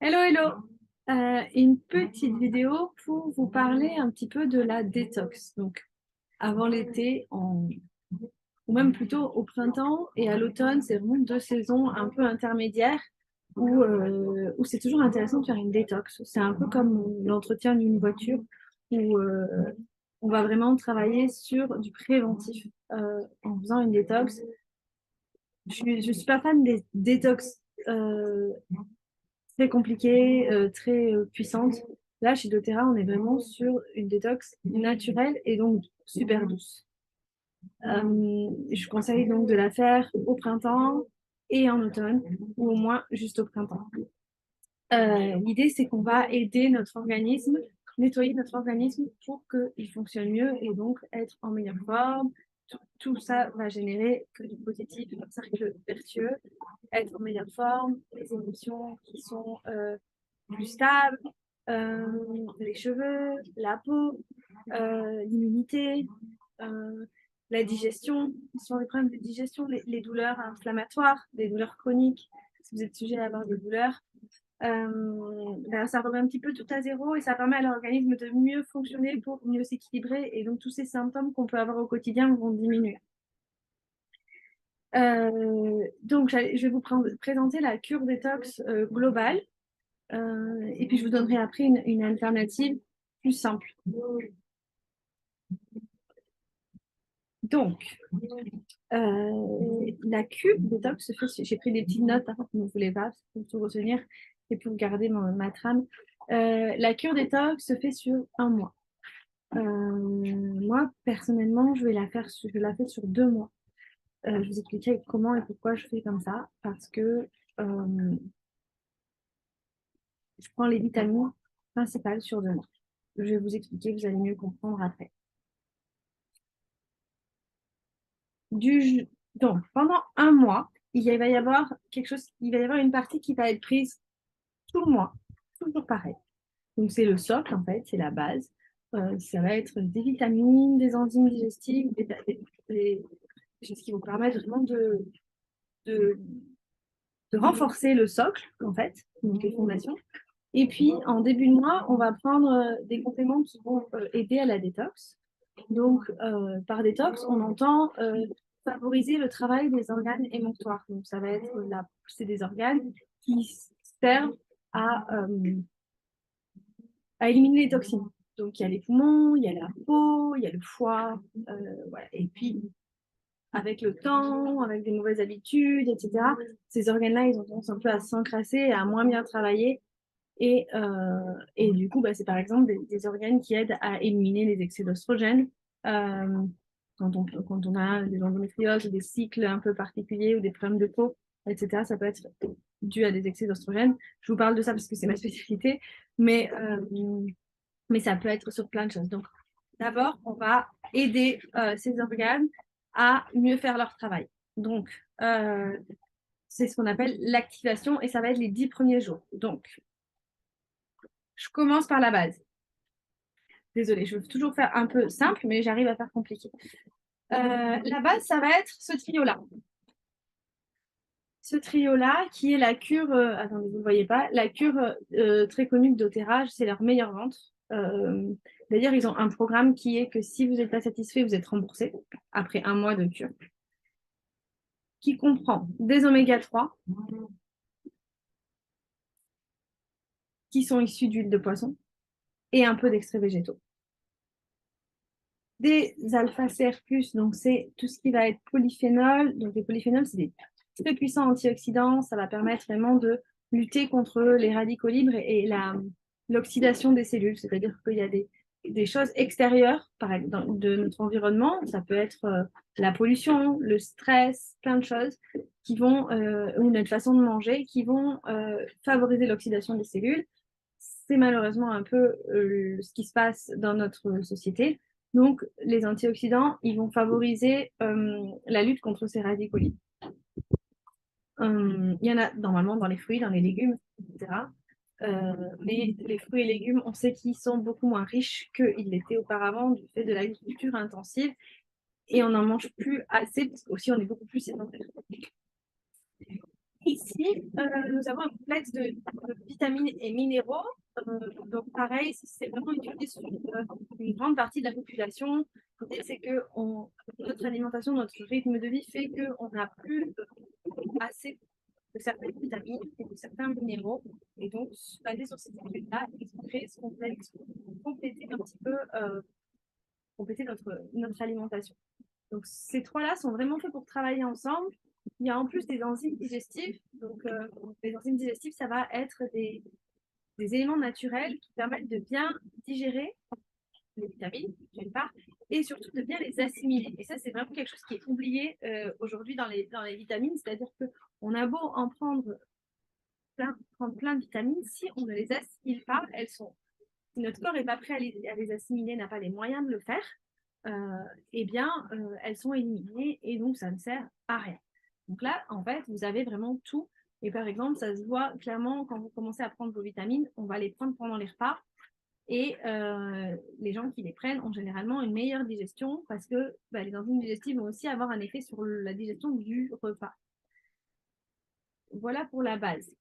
Hello, hello! Une petite vidéo pour vous parler un petit peu de la détox. Donc, avant l'été, ou même plutôt au printemps et à l'automne, c'est vraiment deux saisons un peu intermédiaires où c'est toujours intéressant de faire une détox. C'est un peu comme l'entretien d'une voiture où on va vraiment travailler sur du préventif en faisant une détox. Je suis pas fan des détox très compliquée, très puissante. Là, chez doTERRA, on est vraiment sur une détox naturelle et donc super douce. Je conseille donc de la faire au printemps et en automne, ou au moins juste au printemps. L'idée, c'est qu'on va aider notre organisme, nettoyer notre organisme pour qu'il fonctionne mieux et donc être en meilleure forme. Tout ça va générer que du positif, un cercle vertueux, être en meilleure forme, les émotions qui sont plus stables, les cheveux, la peau, l'immunité, euh, la digestion, sur les problèmes de digestion, les douleurs inflammatoires, les douleurs chroniques, si vous êtes sujet à avoir des douleurs. Ben, ça remet un petit peu tout à zéro et ça permet à l'organisme de mieux fonctionner pour mieux s'équilibrer et donc tous ces symptômes qu'on peut avoir au quotidien vont diminuer. Donc, je vais vous présenter la cure détox globale et puis je vous donnerai après une alternative plus simple. Donc, la cure détox se fait, j'ai pris des petites notes, hein, vous ne voulez pas, pour tout retenir et pour garder ma trame. La cure détox se fait sur un mois. Moi, personnellement, je la fais sur 2 mois. Je vous expliquerai comment et pourquoi je fais comme ça, parce que je prends les vitamines principales sur 2 mois. Je vais vous expliquer, vous allez mieux comprendre après. Donc, pendant un mois, va y avoir quelque chose, il va y avoir une partie qui va être prise tout le mois, toujours pareil. Donc, c'est le socle, en fait, c'est la base. Ça va être des vitamines, des enzymes digestives, des choses qui vont permettre vraiment de, de renforcer le socle, en fait, donc les fondations. Et puis, en début de mois, on va prendre des compléments qui vont aider à la détox. Donc, par détox, on entend favoriser le travail des organes émonctoires. Donc, ça va être c'est des organes qui servent à éliminer les toxines. Donc, il y a les poumons, il y a la peau, il y a le foie. Voilà. Et puis, avec le temps, avec des mauvaises habitudes, etc., ces organes-là, ils ont tendance un peu à s'encrasser, à moins bien travailler. Et du coup, bah, c'est par exemple des organes qui aident à éliminer les excès d'ostrogène. Euh, quand on a des endométrioses ou des cycles un peu particuliers ou des problèmes de peau, etc., ça peut être dû à des excès d'ostrogène. Je vous parle de ça parce que c'est ma spécialité, mais, euh, mais ça peut être sur plein de choses. Donc, d'abord, on va aider ces organes à mieux faire leur travail. Donc, c'est ce qu'on appelle l'activation et ça va être les 10 premiers jours. Donc, je commence par la base. Désolée, je veux toujours faire un peu simple, mais j'arrive à faire compliqué. La base, ça va être ce trio-là. Ce trio-là, qui est la cure, attendez, vous ne le voyez pas, la cure très connue de doTERRA, c'est leur meilleure vente. D'ailleurs, ils ont un programme qui est que si vous n'êtes pas satisfait, vous êtes remboursé après un mois de cure, qui comprend des oméga 3 qui sont issus d'huile de poisson et un peu d'extraits végétaux. Des alpha-CR+, donc c'est tout ce qui va être polyphénol. Donc les polyphénols, c'est des très puissants antioxydants. Ça va permettre vraiment de lutter contre les radicaux libres et l'oxydation des cellules. C'est-à-dire qu'il y a des choses extérieures de notre environnement. Ça peut être la pollution, le stress, plein de choses qui vont, ou notre façon de manger, qui vont favoriser l'oxydation des cellules. C'est malheureusement un peu ce qui se passe dans notre société. Donc, les antioxydants, ils vont favoriser la lutte contre ces radicaux libres. Il y en a normalement dans les fruits, dans les légumes, etc. Les fruits et légumes, on sait qu'ils sont beaucoup moins riches qu'ils l'étaient auparavant du fait de l'agriculture intensive et on n'en mange plus assez parce qu'aussi on est beaucoup plus sédentaire. Ici, Ici, nous avons un complexe de vitamines et minéraux. Donc, pareil, c'est vraiment utilisé sur une grande partie de la population. L'idée, c'est que notre alimentation, notre rythme de vie fait qu'on n'a plus assez de certaines vitamines et de certains minéraux. Et donc, basé sur ces études-là, ils ont créé ce complexe pour compléter un petit peu compléter notre alimentation. Donc, ces trois-là sont vraiment faits pour travailler ensemble. Il y a en plus des enzymes digestives. Donc, les enzymes digestives, ça va être des éléments naturels qui permettent de bien digérer les vitamines, d'une part, et surtout de bien les assimiler. Et ça, c'est vraiment quelque chose qui est oublié aujourd'hui dans les vitamines, c'est-à-dire qu'on a beau en prendre plein de vitamines, si on ne les assimile pas, si notre corps n'est pas prêt à les assimiler, n'a pas les moyens de le faire, eh bien, elles sont éliminées et donc ça ne sert à rien. Donc là, en fait, vous avez vraiment tout. Et par exemple, ça se voit clairement quand vous commencez à prendre vos vitamines, on va les prendre pendant les repas. Et les gens qui les prennent ont généralement une meilleure digestion parce que les enzymes digestives vont aussi avoir un effet sur la digestion du repas. Voilà pour la base.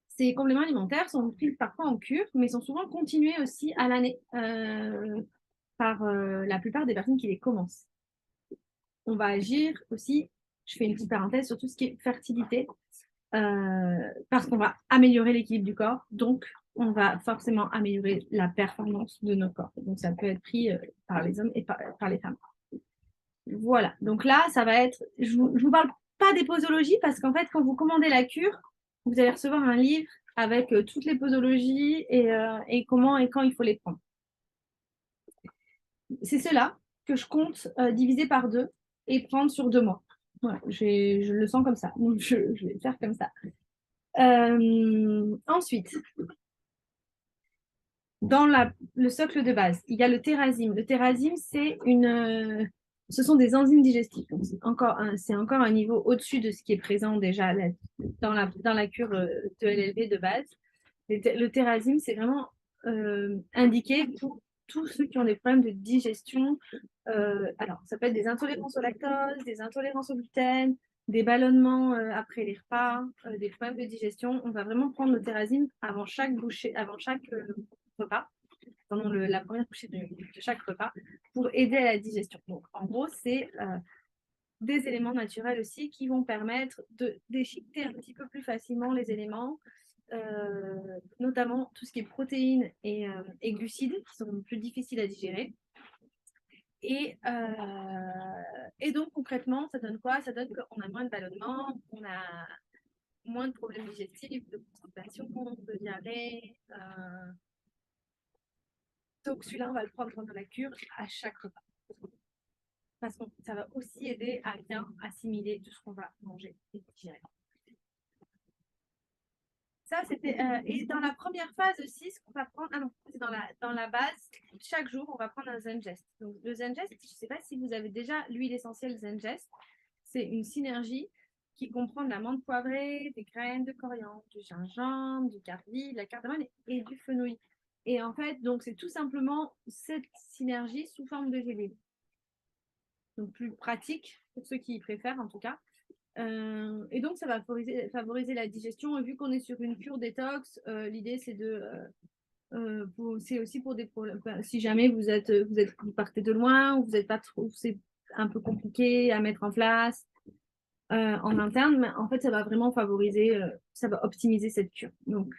Ces compléments alimentaires sont pris parfois en cure, mais sont souvent continués aussi à l'année par la plupart des personnes qui les commencent. On va agir aussi, je fais une petite parenthèse, sur tout ce qui est fertilité, parce qu'on va améliorer l'équilibre du corps, donc on va forcément améliorer la performance de nos corps. Donc ça peut être pris par les hommes et par les femmes. Voilà, donc là, ça va être, je vous parle pas des posologies, parce qu'en fait, quand vous commandez la cure, vous allez recevoir un livre avec toutes les posologies et comment et quand il faut les prendre. C'est cela que je compte diviser par 2 et prendre sur 2 mois. Voilà, je le sens comme ça, donc je vais faire comme ça. Ensuite, dans le socle de base, il y a le térazime. Le térazime, ce sont des enzymes digestives. C'est encore un niveau au-dessus de ce qui est présent déjà dans la cure de LLV de base. Le térazime, c'est vraiment indiqué pour tous ceux qui ont des problèmes de digestion. Alors, ça peut être des intolérances au lactose, des intolérances au gluten, des ballonnements après les repas, des problèmes de digestion. On va vraiment prendre le térazime avant chaque repas, pendant la première bouchée de chaque repas, pour aider à la digestion. Donc, en gros, c'est des éléments naturels aussi qui vont permettre de déchiqueter un petit peu plus facilement les éléments, notamment tout ce qui est protéines et glucides qui sont plus difficiles à digérer. Et donc concrètement, ça donne quoi? Ça donne qu'on a moins de ballonnements, on a moins de problèmes digestifs, de constipation, de diarrhée. Donc celui-là, on va le prendre pendant la cure à chaque repas. Parce que ça va aussi aider à bien assimiler tout ce qu'on va manger et digérer. Ça, c'était. Et dans la première phase aussi, ce qu'on va prendre. Ah non, c'est dans la base. Chaque jour, on va prendre un Zengest. Donc, le Zengest, je ne sais pas si vous avez déjà l'huile essentielle Zengest. C'est une synergie qui comprend de la menthe poivrée, des graines de coriandre, du gingembre, du cardi, de la cardamome et du fenouil. Et en fait, donc, c'est tout simplement cette synergie sous forme de gélule. Donc, plus pratique pour ceux qui y préfèrent, en tout cas. Et donc, ça va favoriser la digestion. Et vu qu'on est sur une cure détox, l'idée, c'est c'est aussi pour des problèmes. Si jamais vous partez de loin ou vous n'êtes pas trop, c'est un peu compliqué à mettre en place en interne, mais en fait, ça va vraiment favoriser, ça va optimiser cette cure. Donc,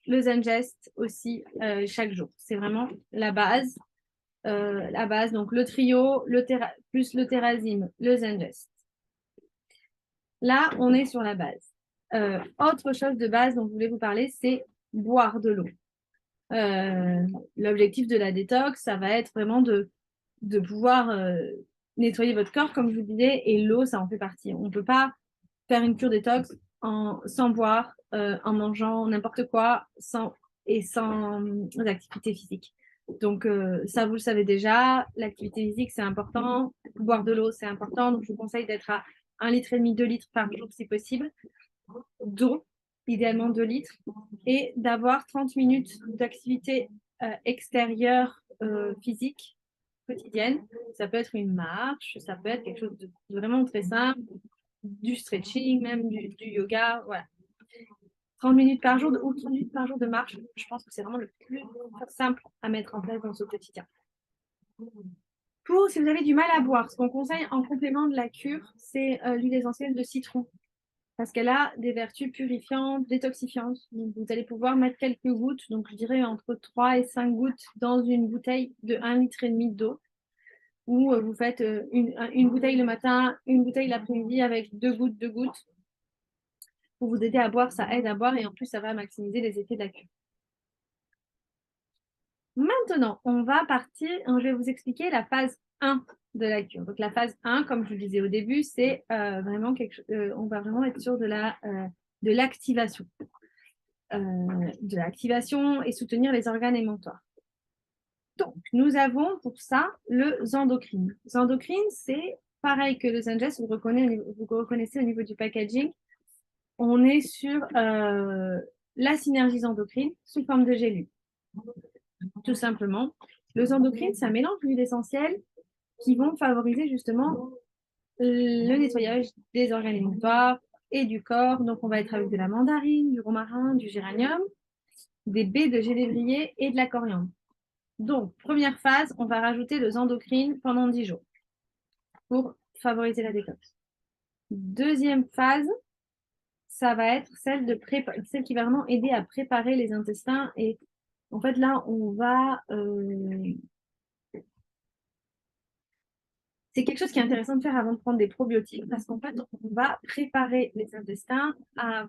le Zengest aussi chaque jour. C'est vraiment la base. Donc le trio, plus le térazime, le Zengest. Là, on est sur la base. Autre chose de base dont je voulais vous parler, c'est boire de l'eau. L'objectif de la détox, ça va être vraiment de pouvoir nettoyer votre corps, comme je vous disais, et l'eau, ça en fait partie. On ne peut pas faire une cure détox sans boire, en mangeant n'importe quoi, sans activité physique. Donc, ça, vous le savez déjà, l'activité physique, c'est important. Boire de l'eau, c'est important. Donc, je vous conseille d'être à 1,5 litre, 2 litres par jour si possible, d'eau, idéalement 2 litres, et d'avoir 30 minutes d'activité extérieure physique quotidienne. Ça peut être une marche, ça peut être quelque chose de vraiment très simple, du stretching, même du yoga, voilà. 30 minutes par jour ou 30 minutes par jour de marche, je pense que c'est vraiment le plus simple à mettre en place dans ce quotidien. Pour si vous avez du mal à boire, ce qu'on conseille en complément de la cure, c'est l'huile essentielle de citron. Parce qu'elle a des vertus purifiantes, détoxifiantes. Donc, vous allez pouvoir mettre quelques gouttes, donc je dirais entre 3 et 5 gouttes dans une bouteille de 1,5 litre d'eau, où vous faites une bouteille le matin, une bouteille l'après-midi avec 2 gouttes, pour vous aider à boire, ça aide à boire et en plus ça va maximiser les effets de la cure. Maintenant, on va partir, je vais vous expliquer la phase 1 de la cure. Donc la phase 1, comme je vous disais au début, c'est vraiment quelque chose, on va vraiment être sûr de l'activation. De l'activation et soutenir les organes émonctoires. Donc, nous avons pour ça le Xendocrine. Xendocrine, c'est pareil que le Zengest, vous reconnaissez au niveau du packaging. On est sur la synergie endocrine sous forme de gélule. Tout simplement. Le Xendocrine, c'est un mélange d'huiles essentielles qui vont favoriser justement le nettoyage des organes émonctoires et du corps. Donc, on va être avec de la mandarine, du romarin, du géranium, des baies de genévrier et de la coriandre. Donc, première phase, on va rajouter le Xendocrine pendant 10 jours pour favoriser la détox. Deuxième phase, ça va être celle qui va vraiment aider à préparer les intestins. Et en fait, là, on va... C'est quelque chose qui est intéressant de faire avant de prendre des probiotiques parce qu'en fait, on va préparer les intestins à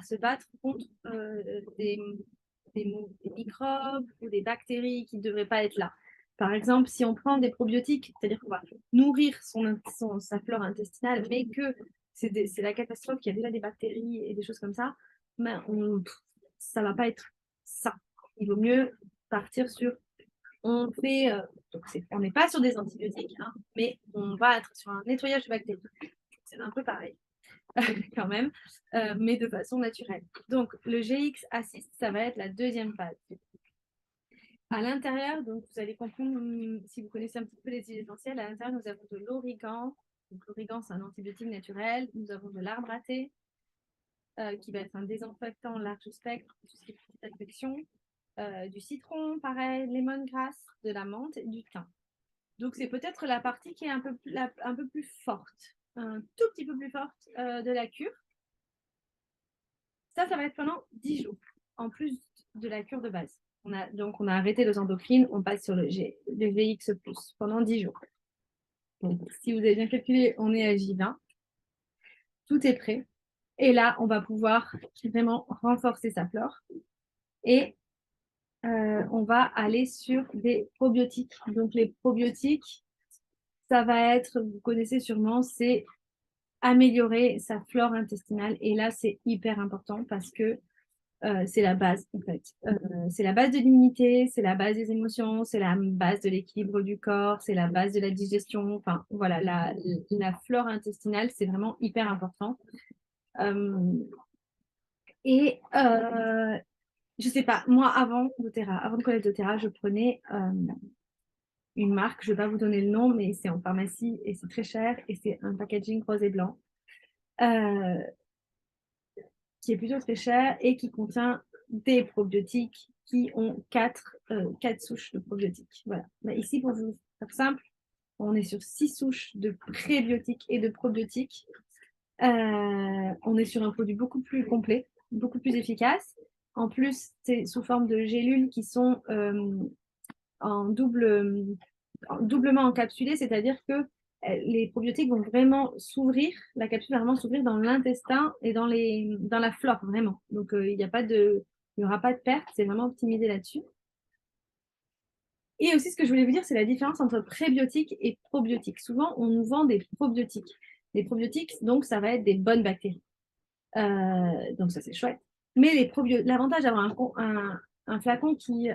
se battre contre des microbes ou des bactéries qui ne devraient pas être là. Par exemple, si on prend des probiotiques, c'est-à-dire qu'on va nourrir sa flore intestinale, mais que c'est la catastrophe, qu'il y a déjà des bactéries et des choses comme ça, ben ça ne va pas être ça. Il vaut mieux partir sur on fait, donc on n'est pas sur des antibiotiques, hein, mais on va être sur un nettoyage de bactéries. C'est un peu pareil, quand même, mais de façon naturelle. Donc, le GX Assist, ça va être la deuxième phase. À l'intérieur, donc vous allez comprendre, si vous connaissez un petit peu les huiles essentielles, à l'intérieur, nous avons de l'origan. Donc, l'origan, c'est un antibiotique naturel. Nous avons de l'arbre à thé, qui va être un désinfectant large spectre, tout ce qui est petite infection. Du citron, pareil, lemongrass, de la menthe et du thym. Donc, c'est peut-être la partie qui est un peu plus forte, un tout petit peu plus forte de la cure. Ça va être pendant 10 jours, en plus de la cure de base. On a arrêté les endocrines, on passe sur le VX+, pendant 10 jours. Donc, si vous avez bien calculé, on est à J20. Tout est prêt. Et là, on va pouvoir vraiment renforcer sa flore. Et on va aller sur des probiotiques. Donc, les probiotiques, ça va être, vous connaissez sûrement, c'est améliorer sa flore intestinale. Et là, c'est hyper important parce que c'est la base, en fait. C'est la base de l'immunité, c'est la base des émotions, c'est la base de l'équilibre du corps, c'est la base de la digestion. Enfin, voilà, la flore intestinale, c'est vraiment hyper important. Je sais pas, moi, avant de connaître doTERRA, je prenais une marque, je ne vais pas vous donner le nom, mais c'est en pharmacie et c'est très cher et c'est un packaging rose et blanc qui est plutôt très cher et qui contient des probiotiques qui ont 4 souches de probiotiques. Voilà. Mais ici, pour vous faire simple, on est sur 6 souches de prébiotiques et de probiotiques. On est sur un produit beaucoup plus complet, beaucoup plus efficace. En plus, c'est sous forme de gélules qui sont doublement encapsulées, c'est-à-dire que les probiotiques vont vraiment s'ouvrir, la capsule va vraiment s'ouvrir dans l'intestin et dans la flore, vraiment. Donc, il n'y aura pas de perte, c'est vraiment optimisé là-dessus. Et aussi, ce que je voulais vous dire, c'est la différence entre prébiotiques et probiotiques. Souvent, on nous vend des probiotiques. Les probiotiques, donc, ça va être des bonnes bactéries. Donc, ça, c'est chouette. Mais l'avantage d'avoir un flacon qui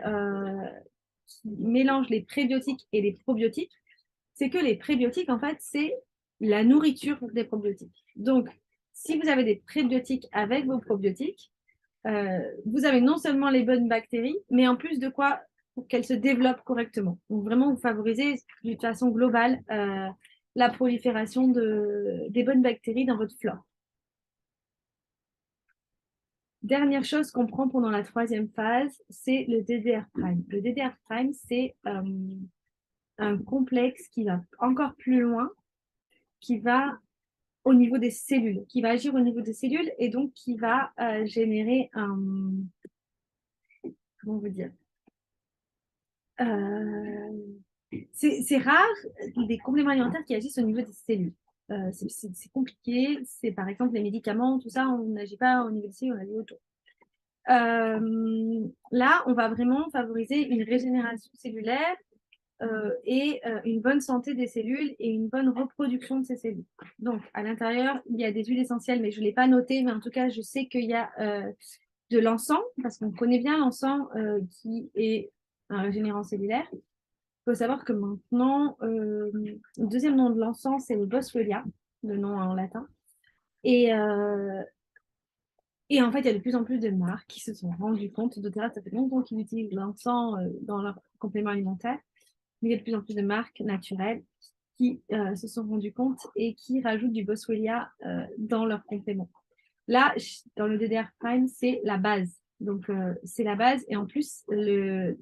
mélange les prébiotiques et les probiotiques, c'est que les prébiotiques, en fait, c'est la nourriture des probiotiques. Donc, si vous avez des prébiotiques avec vos probiotiques, vous avez non seulement les bonnes bactéries, mais en plus de quoi pour qu'elles se développent correctement. Donc, vraiment, vous favorisez d'une façon globale la prolifération des bonnes bactéries dans votre flore. Dernière chose qu'on prend pendant la troisième phase, c'est le DDR prime. Le DDR prime, c'est un complexe qui va encore plus loin, qui va au niveau des cellules, qui va agir au niveau des cellules et donc qui va générer un, comment vous dire, c'est rare des compléments alimentaires qui agissent au niveau des cellules. C'est compliqué. C'est par exemple les médicaments, tout ça, on n'agit pas au niveau des cellules, on agit autour. Là, on va vraiment favoriser une régénération cellulaire et une bonne santé des cellules et une bonne reproduction de ces cellules. Donc, à l'intérieur, il y a des huiles essentielles, mais je ne l'ai pas noté, mais en tout cas, je sais qu'il y a de l'encens, parce qu'on connaît bien l'encens qui est un régénérant cellulaire. Il faut savoir que maintenant, le deuxième nom de l'encens, c'est le Boswellia, le nom en latin. Et, et en fait, il y a de plus en plus de marques qui se sont rendues compte, doTERRA, ça fait longtemps qu'ils utilisent l'encens dans leurs compléments alimentaires, mais il y a de plus en plus de marques naturelles qui se sont rendues compte et qui rajoutent du Boswellia dans leurs compléments. Là, dans le DDR Prime, c'est la base. Donc, c'est la base. Et en plus,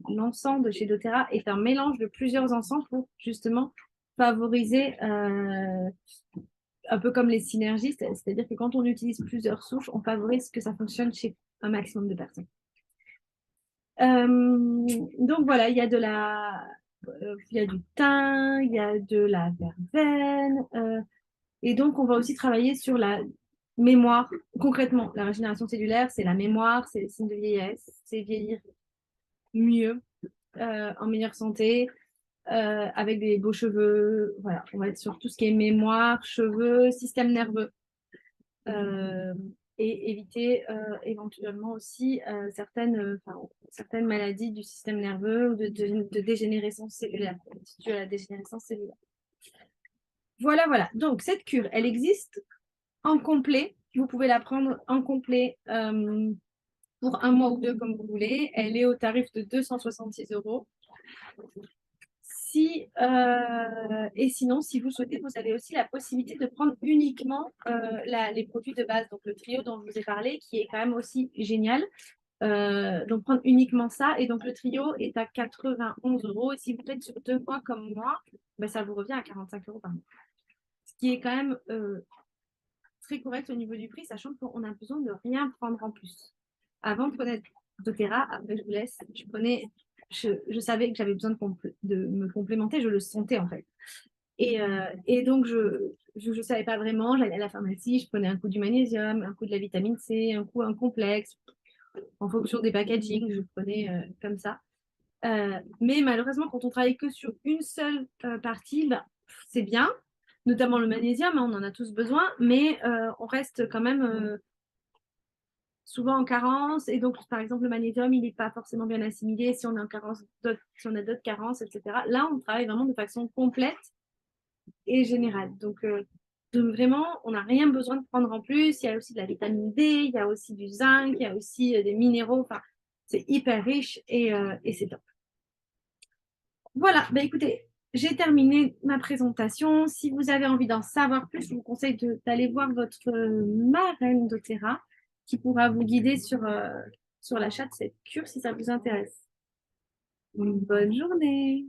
l'encens de chez doTERRA est un mélange de plusieurs encens pour justement favoriser un peu comme les synergies, c'est-à-dire que quand on utilise plusieurs souches, on favorise que ça fonctionne chez un maximum de personnes. Donc voilà, il y a il y a du thym, il y a de la verveine, et donc on va aussi travailler sur la mémoire. Concrètement, la régénération cellulaire, c'est la mémoire, c'est les signes de vieillesse, c'est vieillir mieux, en meilleure santé, avec des beaux cheveux. Voilà, on va être sur tout ce qui est mémoire, cheveux, système nerveux. Et éviter éventuellement aussi certaines maladies du système nerveux ou de dégénérescence cellulaire, due à la dégénérescence cellulaire. Voilà, voilà. Donc, cette cure, elle existe en complet. Vous pouvez la prendre en complet pour un mois ou deux, comme vous voulez. Elle est au tarif de 266 €. Et sinon, si vous souhaitez, vous avez aussi la possibilité de prendre uniquement les produits de base, donc le trio dont je vous ai parlé, qui est quand même aussi génial. Donc, prendre uniquement ça. Et donc, le trio est à 91 €. Et si vous faites sur 2 mois comme moi, ben, ça vous revient à 45 € par mois. Ce qui est quand même très correct au niveau du prix, sachant qu'on a besoin de rien prendre en plus. Avant de connaître doTERRA, après je vous laisse, je savais que j'avais besoin de me complémenter, je le sentais en fait. Et donc je savais pas vraiment, j'allais à la pharmacie, je prenais un coup du magnésium, un coup de la vitamine C, un coup un complexe, en fonction des packaging, je prenais comme ça. Mais malheureusement, quand on travaille que sur une seule partie, ben, c'est bien, notamment le magnésium, hein, on en a tous besoin, mais on reste quand même souvent en carence. Et donc, par exemple, le magnésium, il n'est pas forcément bien assimilé si on est en carence, si on a d'autres carences, etc. Là, on travaille vraiment de façon complète et générale. Donc, vraiment, on n'a rien besoin de prendre en plus. Il y a aussi de la vitamine D, il y a aussi du zinc, il y a aussi des minéraux. Enfin, c'est hyper riche et c'est top. Voilà, bah écoutez, j'ai terminé ma présentation. Si vous avez envie d'en savoir plus, je vous conseille d'aller voir votre marraine doTERRA qui pourra vous guider sur l'achat de cette cure si ça vous intéresse. Une bonne journée.